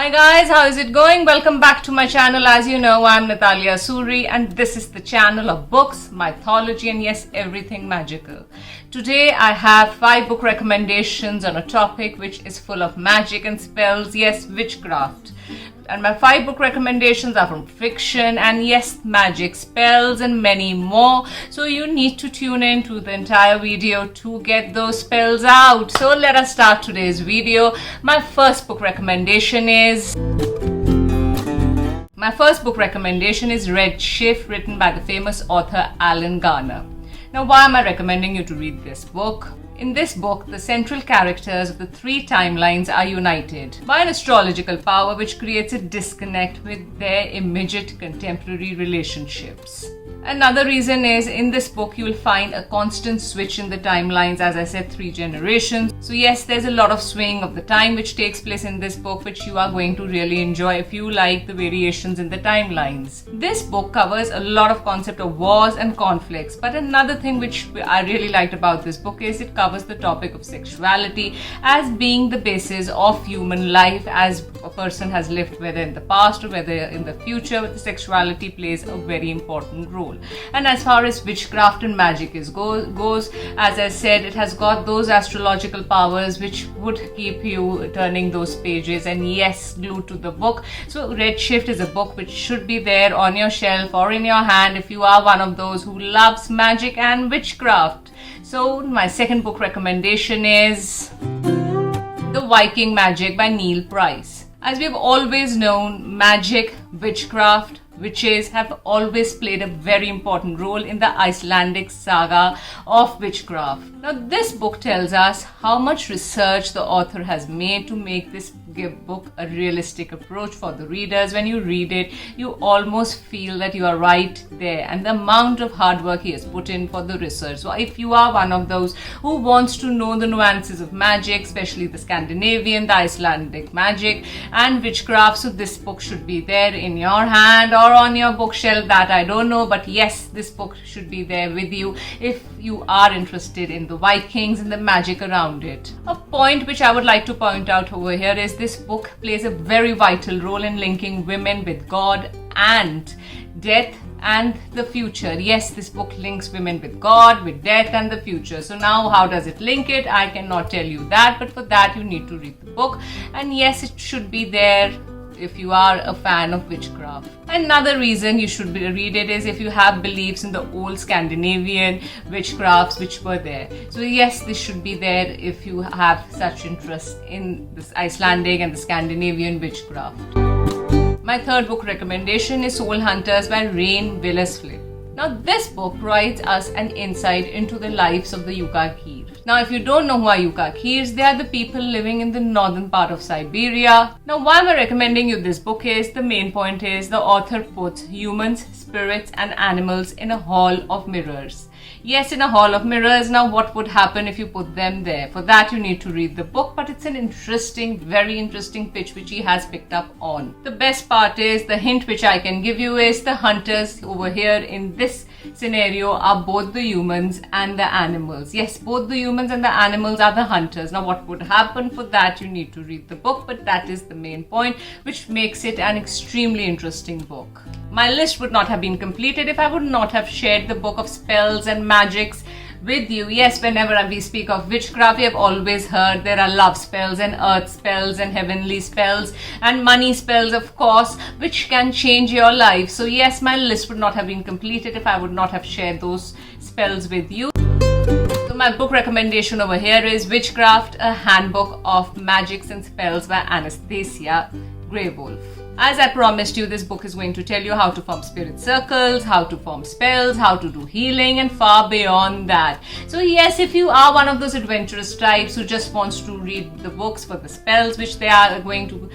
Hi guys, how is it going? Welcome back to my channel. As you know, I'm Natalia Suri and this is the channel of books, mythology and yes, everything magical. Today I have 5 book recommendations on a topic which is full of magic and spells, yes, witchcraft. And my 5 book recommendations are from fiction and yes, magic, spells and many more. So you need to tune in to the entire video to get those spells out. So let us start today's video. My first book recommendation is Red Shift, written by the famous author Alan Garner. Now, why am I recommending you to read this book? In this book, the central characters of the 3 timelines are united by an astrological power which creates a disconnect with their immediate contemporary relationships. Another reason is in this book you will find a constant switch in the timelines, as I said, 3 generations. So yes, there's a lot of swing of the time which takes place in this book, which you are going to really enjoy if you like the variations in the timelines. This book covers a lot of concept of wars and conflicts, but another thing which I really liked about this book is it covers the topic of sexuality as being the basis of human life, as a person has lived whether in the past or whether in the future, but the sexuality plays a very important role. And as far as witchcraft and magic goes, as I said, it has got those astrological powers which would keep you turning those pages and yes, glued to the book. So Red Shift is a book which should be there on your shelf or in your hand if you are one of those who loves magic and witchcraft. So my second book recommendation is The Viking Magic by Neil Price. As we've always known, magic, witchcraft, witches have always played a very important role in the Icelandic saga of witchcraft. Now, this book tells us how much research the author has made to make this book a realistic approach for the readers. When you read it, you almost feel that you are right there, and the amount of hard work he has put in for the research. So if you are one of those who wants to know the nuances of magic, especially the Scandinavian, the Icelandic magic and witchcraft, so this book should be there in your hand or on your bookshelf, that I don't know, but yes, this book should be there with you if you are interested in the Vikings and the magic around it. A point which I would like to point out over here is this book plays a very vital role in linking women with God and death and the future. Yes, this book links women with God, with death and the future. So now how does it link it? I cannot tell you that, but for that you need to read the book, and yes, it should be there if you are a fan of witchcraft. Another reason you should read it is if you have beliefs in the old Scandinavian witchcrafts which were there. So yes, this should be there if you have such interest in this Icelandic and the Scandinavian witchcraft. My third book recommendation is Soul Hunters by Rain Willis-Flip. Now, this book provides us an insight into the lives of the Yukagir. Now, if you don't know who are Yukagirs, they are the people living in the northern part of Siberia. Now, why am I recommending you this book is, the main point is the author puts humans, spirits and animals in a hall of mirrors. Yes, in a hall of mirrors. Now, what would happen if you put them there? For that, you need to read the book, but it's an interesting, very interesting pitch which he has picked up on. The best part is, the hint which I can give you is the hunters over here in this scenario are both the humans and the animals. Yes, both the humans and the animals are the hunters. Now, what would happen? For that, you need to read the book, but that is the main point which makes it an extremely interesting book. My list would not have been completed if I would not have shared the book of spells and magics with you. Yes, whenever we speak of witchcraft, we have always heard there are love spells and earth spells and heavenly spells and money spells, of course, which can change your life. So yes, my list would not have been completed if I would not have shared those spells with you. So my book recommendation over here is Witchcraft, a Handbook of Magics and Spells by Anastasia Greywolf. As I promised you, this book is going to tell you how to form spirit circles, how to form spells, how to do healing, and far beyond that. So yes, if you are one of those adventurous types who just wants to read the books for the spells which they are going to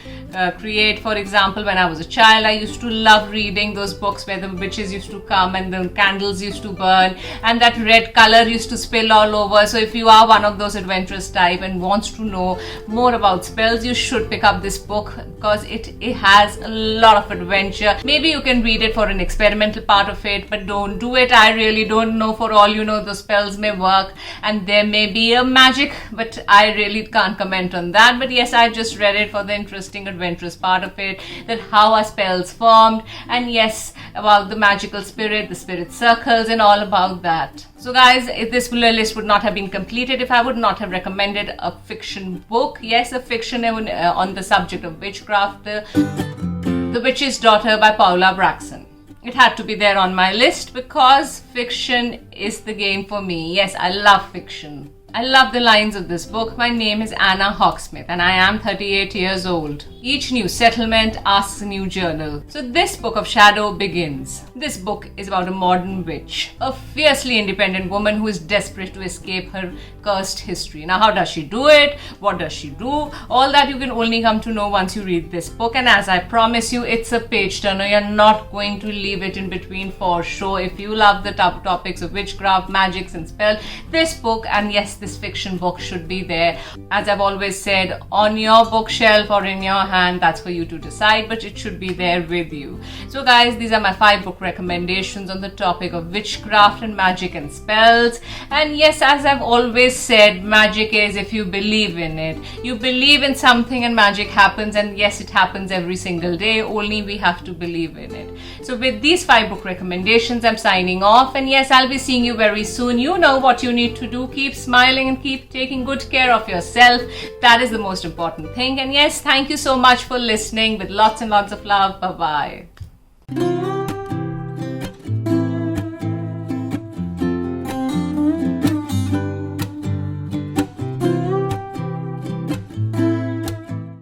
create. For example, when I was a child, I used to love reading those books where the witches used to come and the candles used to burn and that red color used to spill all over. So if you are one of those adventurous type and wants to know more about spells, you should pick up this book because it has a lot of adventure. Maybe you can read it for an experimental part of it, but don't do it. I really don't know. For all you know, the spells may work and there may be a magic, but I really can't comment on that. But yes, I just read it for the interesting adventure adventurous part of it, that how are spells formed, and yes, about the magical spirit, the spirit circles, and all about that. So guys, this list would not have been completed if I would not have recommended a fiction book. Yes, a fiction on the subject of witchcraft, The Witch's Daughter by Paula Braxton. It had to be there on my list because fiction is the game for me. Yes, I love fiction. I love the lines of this book. My name is Anna Hawksmith and I am 38 years old. Each new settlement asks a new journal. So this book of shadow begins. This book is about a modern witch, a fiercely independent woman who is desperate to escape her cursed history. Now, how does she do it? What does she do? All that you can only come to know once you read this book. And as I promise you, it's a page turner. You're not going to leave it in between for sure. If you love the top topics of witchcraft, magics and spell, this book, and yes, this fiction book should be there. As I've always said, on your bookshelf or in your hand, that's for you to decide, but it should be there with you. So guys, these are my 5 book recommendations on the topic of witchcraft and magic and spells. And yes, as I've always said, magic is if you believe in it. You believe in something and magic happens, and yes, it happens every single day, only we have to believe in it. So with these 5 book recommendations, I'm signing off, and yes, I'll be seeing you very soon. You know what you need to do. Keep smiling and keep taking good care of yourself. That is the most important thing. And yes, thank you so much for listening with lots and lots of love. Bye-bye.